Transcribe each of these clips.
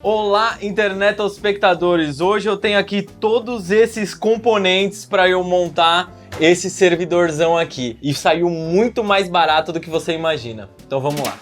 Olá, espectadores! Hoje eu tenho aqui todos esses componentes para eu montar esse servidorzão aqui. E saiu muito mais barato do que você imagina. Então vamos lá.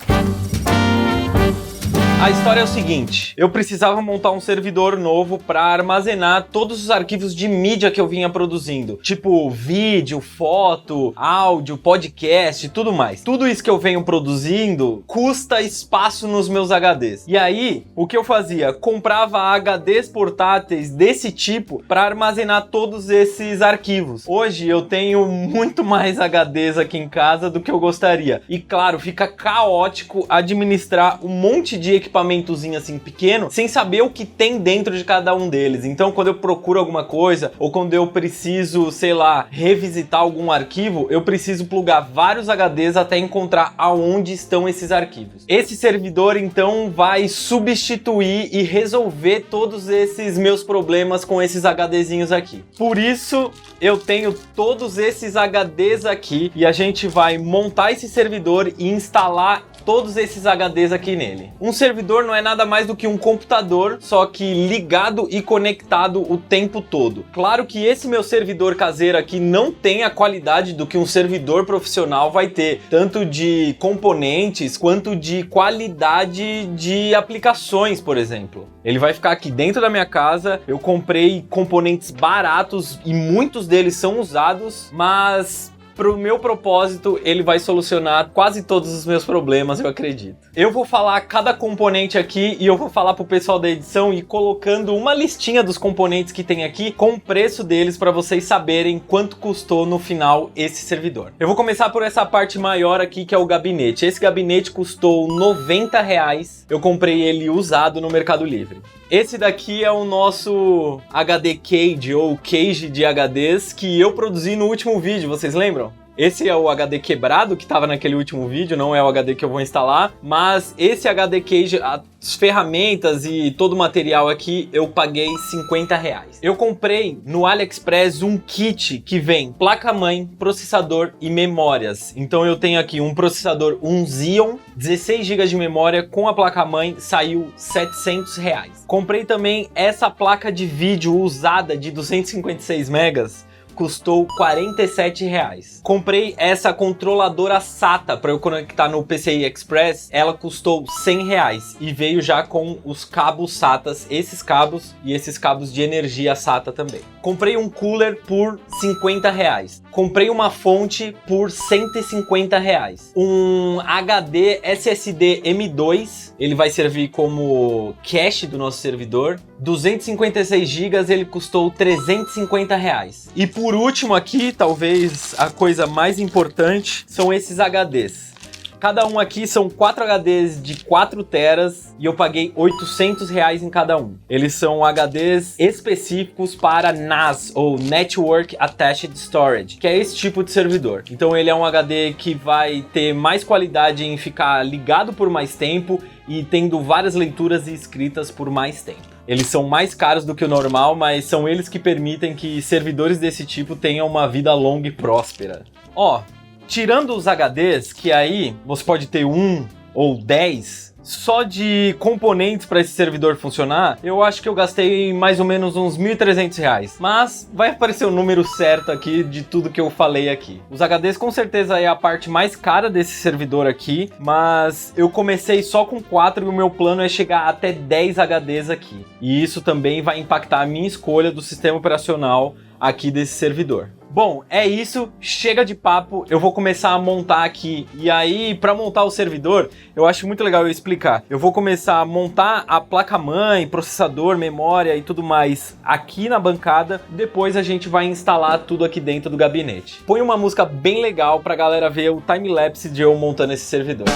A história é o seguinte, eu precisava montar um servidor novo para armazenar todos os arquivos de mídia que eu vinha produzindo, tipo vídeo, foto, áudio, podcast e tudo mais. Tudo isso que eu venho produzindo custa espaço nos meus HDs. E aí, o que eu fazia? Comprava HDs portáteis desse tipo para armazenar todos esses arquivos. Hoje eu tenho muito mais HDs aqui em casa do que eu gostaria. E claro, fica caótico administrar um monte de equipamentozinho assim pequeno, sem saber o que tem dentro de cada um deles. Então, quando eu procuro alguma coisa, ou quando eu preciso, sei lá, revisitar algum arquivo, eu preciso plugar vários HDs até encontrar aonde estão esses arquivos. Esse servidor, então, vai substituir e resolver todos esses meus problemas com esses HDzinhos aqui. Por isso, eu tenho todos esses HDs aqui e a gente vai montar esse servidor e instalar todos esses HDs aqui nele. Um servidor não é nada mais do que um computador, só que ligado e conectado o tempo todo. Claro que esse meu servidor caseiro aqui não tem a qualidade do que um servidor profissional vai ter, tanto de componentes quanto de qualidade de aplicações, por exemplo. Ele vai ficar aqui dentro da minha casa, eu comprei componentes baratos e muitos deles são usados, mas pro meu propósito, ele vai solucionar quase todos os meus problemas, eu acredito. Eu vou falar cada componente aqui e eu vou falar pro pessoal da edição e colocando uma listinha dos componentes que tem aqui com o preço deles para vocês saberem quanto custou no final esse servidor. Eu vou começar por essa parte maior aqui, que é o gabinete. Esse gabinete custou R$90. Eu comprei ele usado no Mercado Livre. Esse daqui é o nosso HD Cage, ou Cage de HDs, que eu produzi no último vídeo, vocês lembram? Esse é o HD quebrado que estava naquele último vídeo, não é o HD que eu vou instalar, mas esse HD Cage, as ferramentas e todo o material aqui, eu paguei R$50. Eu comprei no AliExpress um kit que vem placa-mãe, processador e memórias. Então eu tenho aqui um processador, um Xeon, 16 GB de memória, com a placa-mãe saiu R$700. Comprei também essa placa de vídeo usada de 256 megas, custou R$47. Comprei essa controladora SATA para eu conectar no PCI Express, ela custou R$100 e veio já com os cabos SATAs, esses cabos e esses cabos de energia SATA também. Comprei um cooler por R$50. Comprei uma fonte por R$150. Um HD SSD M2, ele vai servir como cache do nosso servidor. 256 GB, ele custou R$350. E por último aqui, talvez a coisa mais importante, são esses HDs. Cada um aqui são 4 HDs de 4 teras e eu paguei R$800 em cada um. Eles são HDs específicos para NAS, ou Network Attached Storage, que é esse tipo de servidor. Então ele é um HD que vai ter mais qualidade em ficar ligado por mais tempo e tendo várias leituras e escritas por mais tempo. Eles são mais caros do que o normal, mas são eles que permitem que servidores desse tipo tenham uma vida longa e próspera. Ó, tirando os HDs, que aí você pode ter 1 ou 10, só de componentes para esse servidor funcionar, eu acho que eu gastei mais ou menos uns R$1.300. Mas vai aparecer o número certo aqui de tudo que eu falei aqui. Os HDs com certeza é a parte mais cara desse servidor aqui, mas eu comecei só com 4 e o meu plano é chegar até 10 HDs aqui. E isso também vai impactar a minha escolha do sistema operacional aqui desse servidor. Bom, é isso, chega de papo, eu vou começar a montar aqui. E aí, para montar o servidor, eu acho muito legal eu explicar. Eu vou começar a montar a placa-mãe, processador, memória e tudo mais aqui na bancada. Depois a gente vai instalar tudo aqui dentro do gabinete. Põe uma música bem legal pra galera ver o time-lapse de eu montando esse servidor.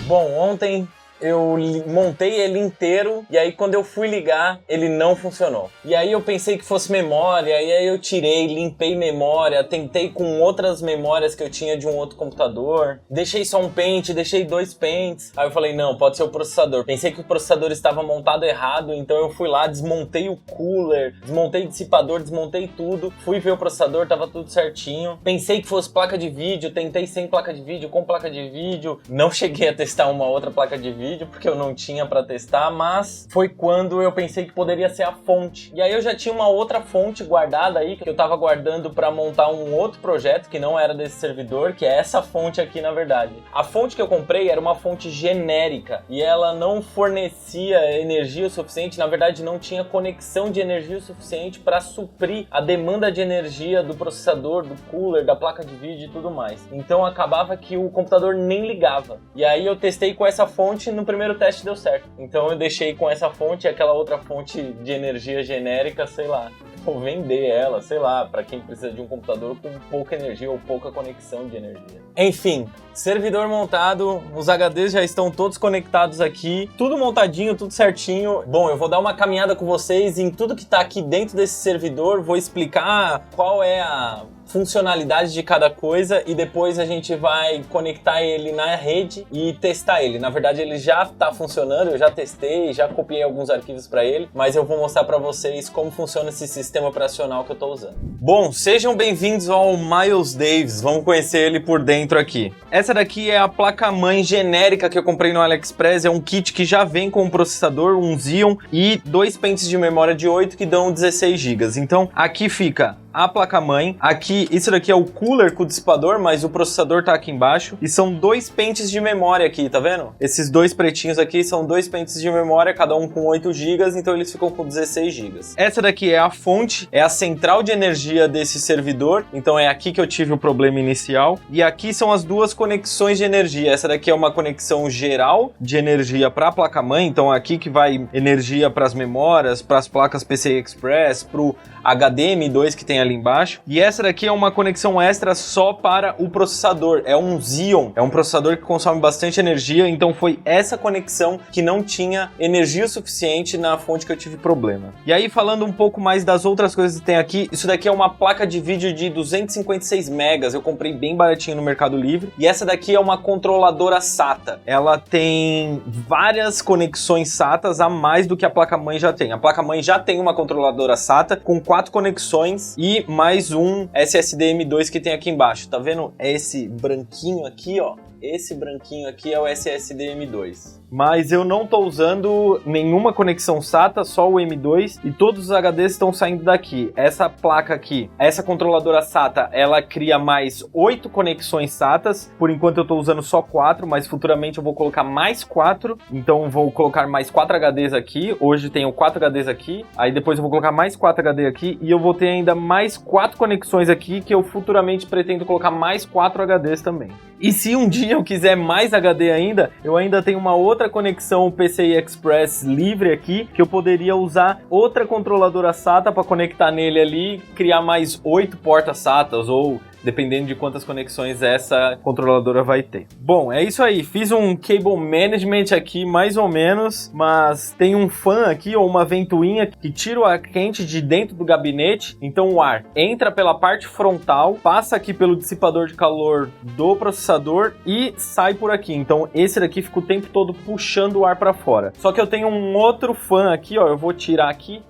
Bom, ontem eu montei ele inteiro e aí quando eu fui ligar, ele não funcionou. E aí eu pensei que fosse memória, e aí eu tirei, limpei memória, tentei com outras memórias que eu tinha de um outro computador, deixei só um pente, deixei 2 pentes. Aí eu falei, não, pode ser o processador. Pensei que o processador estava montado errado, então eu fui lá, desmontei o cooler, desmontei o dissipador, desmontei tudo, fui ver o processador, tava tudo certinho. Pensei que fosse placa de vídeo, tentei sem placa de vídeo, com placa de vídeo, não cheguei a testar uma outra placa de vídeo, porque eu não tinha pra testar, mas foi quando eu pensei que poderia ser a fonte. E aí eu já tinha uma outra fonte guardada aí, que eu tava guardando pra montar um outro projeto, que não era desse servidor, que é essa fonte aqui na verdade. A fonte que eu comprei era uma fonte genérica, e ela não fornecia energia o suficiente, na verdade não tinha conexão de energia o suficiente para suprir a demanda de energia do processador, do cooler, da placa de vídeo e tudo mais. Então acabava que o computador nem ligava. E aí eu testei com essa fonte, no primeiro teste deu certo. Então eu deixei com essa fonte e aquela outra fonte de energia genérica, sei lá, vou vender ela, sei lá, para quem precisa de um computador com pouca energia ou pouca conexão de energia. Enfim, servidor montado, os HDs já estão todos conectados aqui, tudo montadinho, tudo certinho. Bom, eu vou dar uma caminhada com vocês em tudo que está aqui dentro desse servidor, vou explicar qual é a funcionalidade de cada coisa e depois a gente vai conectar ele na rede e testar ele. Na verdade ele já está funcionando, eu já testei, já copiei alguns arquivos para ele, mas eu vou mostrar para vocês como funciona esse sistema operacional que eu estou usando. Bom, sejam bem-vindos ao Miles Davis, vamos conhecer ele por dentro aqui. Essa daqui é a placa-mãe genérica que eu comprei no AliExpress, é um kit que já vem com um processador, um Xeon e 2 pentes de memória de 8 que dão 16 GB. Então aqui fica a placa-mãe, aqui, isso daqui é o cooler com o dissipador, mas o processador tá aqui embaixo, e são 2 pentes de memória aqui, tá vendo? Esses 2 pretinhos aqui são 2 pentes de memória, cada um com 8 GB, então eles ficam com 16 GB. Essa daqui é a fonte, é a central de energia desse servidor, então é aqui que eu tive o problema inicial, e aqui são as 2 conexões de energia. Essa daqui é uma conexão geral de energia para a placa-mãe, então aqui que vai energia para as memórias, para as placas PCI Express, para o HDM2 que tem ali embaixo. E essa daqui é uma conexão extra só para o processador. É um Xeon, é um processador que consome bastante energia, então foi essa conexão que não tinha energia suficiente na fonte que eu tive problema. E aí, falando um pouco mais das outras coisas que tem aqui, isso daqui é uma placa de vídeo de 256 megas, eu comprei bem baratinho no Mercado Livre. E essa daqui é uma controladora SATA. Ela tem várias conexões SATAs a mais do que a placa-mãe já tem. A placa-mãe já tem uma controladora SATA com 4 conexões e mais um SSD M2 que tem aqui embaixo. Tá vendo? É esse branquinho aqui, ó. Esse branquinho aqui é o SSD M2. Mas eu não estou usando nenhuma conexão SATA, só o M2, e todos os HDs estão saindo daqui. Essa placa aqui, essa controladora SATA, ela cria mais 8 conexões SATAs. Por enquanto eu estou usando só 4, mas futuramente eu vou colocar mais 4. Então vou colocar mais 4 HDs aqui. Hoje tenho 4 HDs aqui. Aí depois eu vou colocar mais 4 HD aqui. E eu vou ter ainda mais 4 conexões aqui, que eu futuramente pretendo colocar mais 4 HDs também. E se um dia eu quiser mais HD ainda, eu ainda tenho uma outra conexão PCI Express livre aqui, que eu poderia usar outra controladora SATA para conectar nele ali, criar mais 8 portas SATAs, ou dependendo de quantas conexões essa controladora vai ter. Bom, é isso aí. Fiz um cable management aqui, mais ou menos, mas tem um fan aqui, ou uma ventoinha, que tira o ar quente de dentro do gabinete. Então o ar entra pela parte frontal, passa aqui pelo dissipador de calor do processador e sai por aqui. Então esse daqui fica o tempo todo puxando o ar para fora. Só que eu tenho um outro fan aqui, ó, eu vou tirar aqui.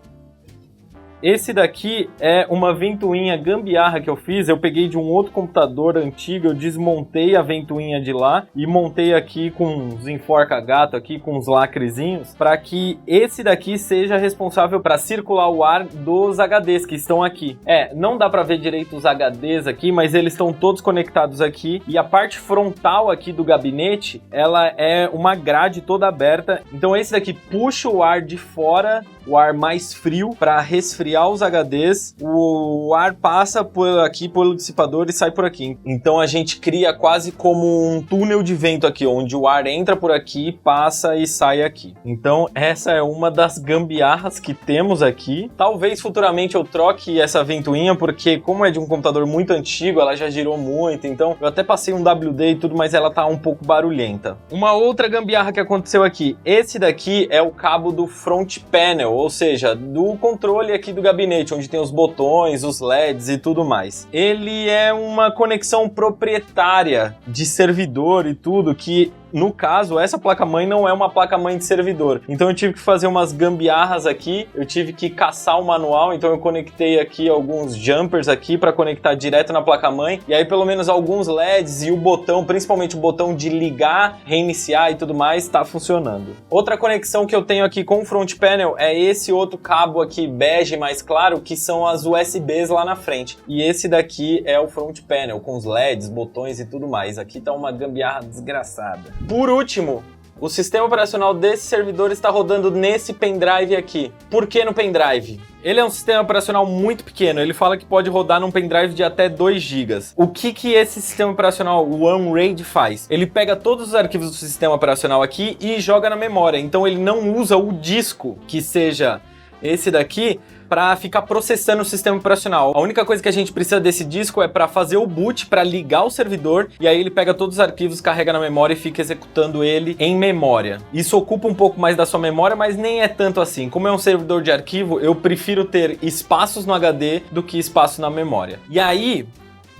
Esse daqui é uma ventoinha gambiarra que eu fiz. Eu peguei de um outro computador antigo, eu desmontei a ventoinha de lá e montei aqui com uns enforca-gato aqui, com uns lacrezinhos, para que esse daqui seja responsável para circular o ar dos HDs que estão aqui. Não dá para ver direito os HDs aqui, mas eles estão todos conectados aqui, e a parte frontal aqui do gabinete, ela é uma grade toda aberta. Então esse daqui puxa o ar de fora o ar mais frio para resfriar os HDs. O ar passa por aqui pelo dissipador e sai por aqui. Então a gente cria quase como um túnel de vento aqui, onde o ar entra por aqui, passa e sai aqui. Então essa é uma das gambiarras que temos aqui. Talvez futuramente eu troque essa ventoinha, porque como é de um computador muito antigo, ela já girou muito, então eu até passei um WD e tudo, mas ela tá um pouco barulhenta. Uma outra gambiarra que aconteceu aqui, esse daqui é o cabo do front panel, ou seja, do controle aqui do gabinete, onde tem os botões, os LEDs e tudo mais. Ele é uma conexão proprietária de servidor e tudo, que no caso, essa placa-mãe não é uma placa-mãe de servidor. Então eu tive que fazer umas gambiarras aqui, eu tive que caçar o manual, então eu conectei aqui alguns jumpers aqui para conectar direto na placa-mãe, e aí pelo menos alguns LEDs e o botão, principalmente o botão de ligar, reiniciar e tudo mais, está funcionando. Outra conexão que eu tenho aqui com o front panel é esse outro cabo aqui bege mais claro, que são as USBs lá na frente. E esse daqui é o front panel, com os LEDs, botões e tudo mais. Aqui tá uma gambiarra desgraçada. Por último, o sistema operacional desse servidor está rodando nesse pendrive aqui. Por que no pendrive? Ele é um sistema operacional muito pequeno, ele fala que pode rodar num pendrive de até 2 GB. O que esse sistema operacional, o OneRaid, faz? Ele pega todos os arquivos do sistema operacional aqui e joga na memória, então ele não usa o disco, que seja esse daqui, para ficar processando o sistema operacional. A única coisa que a gente precisa desse disco é para fazer o boot, para ligar o servidor, e aí ele pega todos os arquivos, carrega na memória e fica executando ele em memória. Isso ocupa um pouco mais da sua memória, mas nem é tanto assim. Como é um servidor de arquivo, eu prefiro ter espaços no HD do que espaço na memória. E aí,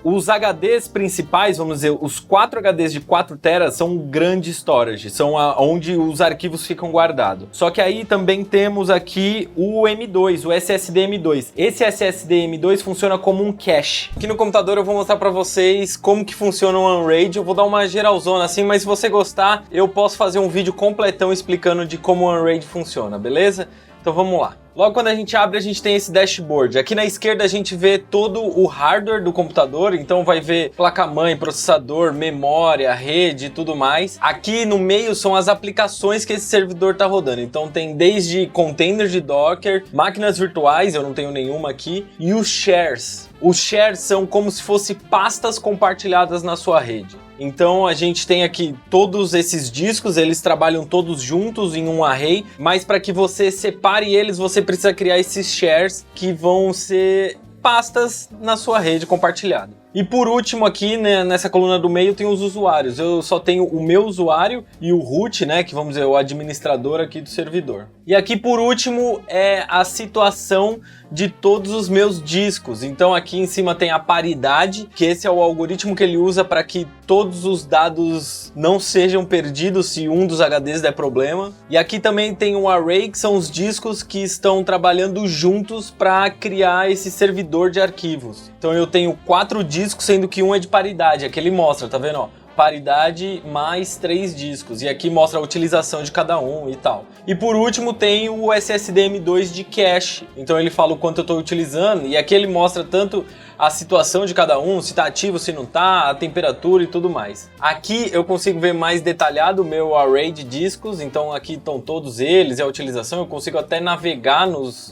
os HDs principais, vamos dizer, os 4 HDs de 4 TB são grande storage, são onde os arquivos ficam guardados. Só que aí também temos aqui o M2, o SSD M2. Esse SSD M2 funciona como um cache. Aqui no computador eu vou mostrar para vocês como que funciona o OneRaid. Eu vou dar uma geralzona assim, mas se você gostar, eu posso fazer um vídeo completão explicando de como o OneRaid funciona, beleza? Então vamos lá. Logo quando a gente abre, a gente tem esse dashboard. Aqui na esquerda a gente vê todo o hardware do computador, então vai ver placa-mãe, processador, memória, rede e tudo mais. Aqui no meio são as aplicações que esse servidor está rodando. Então tem desde containers de Docker, máquinas virtuais, eu não tenho nenhuma aqui, e os shares. Os shares são como se fossem pastas compartilhadas na sua rede. Então a gente tem aqui todos esses discos, eles trabalham todos juntos em um array, mas para que você separe eles, você precisa criar esses shares que vão ser pastas na sua rede compartilhada. E por último aqui, né, nessa coluna do meio tem os usuários. Eu só tenho o meu usuário e o root, né, que vamos dizer, o administrador aqui do servidor. E aqui por último é a situação de todos os meus discos. Então aqui em cima tem a paridade, que esse é o algoritmo que ele usa para que todos os dados não sejam perdidos se um dos HDs der problema. E aqui também tem o array, que são os discos que estão trabalhando juntos para criar esse servidor de arquivos. Então eu tenho 4 discos, sendo que um é de paridade. Aqui ele mostra, tá vendo, ó? Paridade mais 3 discos, e aqui mostra a utilização de cada um e tal. E por último tem o SSD M2 de cache, então ele fala o quanto eu estou utilizando, e aqui ele mostra tanto a situação de cada um, se está ativo, se não está, a temperatura e tudo mais. Aqui eu consigo ver mais detalhado o meu array de discos, então aqui estão todos eles e a utilização, eu consigo até navegar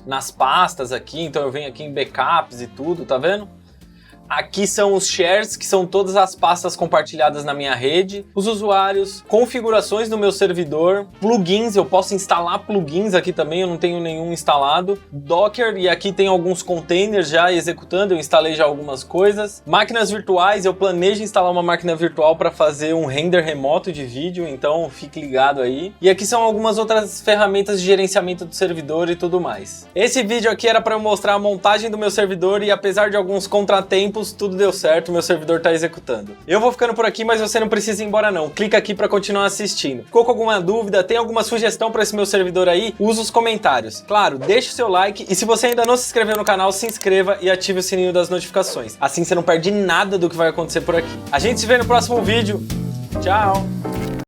nas pastas aqui, então eu venho aqui em backups e tudo, tá vendo? Aqui são os shares, que são todas as pastas compartilhadas na minha rede, os usuários, configurações no meu servidor, plugins, eu posso instalar plugins aqui também, eu não tenho nenhum instalado, Docker, e aqui tem alguns containers já executando, eu instalei já algumas coisas, máquinas virtuais, eu planejo instalar uma máquina virtual para fazer um render remoto de vídeo, então fique ligado aí. E aqui são algumas outras ferramentas de gerenciamento do servidor e tudo mais. Esse vídeo aqui era para eu mostrar a montagem do meu servidor e apesar de alguns contratempos, tudo deu certo, meu servidor está executando. Eu vou ficando por aqui, mas você não precisa ir embora não. Clica aqui para continuar assistindo. Ficou com alguma dúvida? Tem alguma sugestão para esse meu servidor aí? Usa os comentários. Claro, deixa o seu like e se você ainda não se inscreveu no canal, se inscreva e ative o sininho das notificações. Assim você não perde nada do que vai acontecer por aqui. A gente se vê no próximo vídeo. Tchau!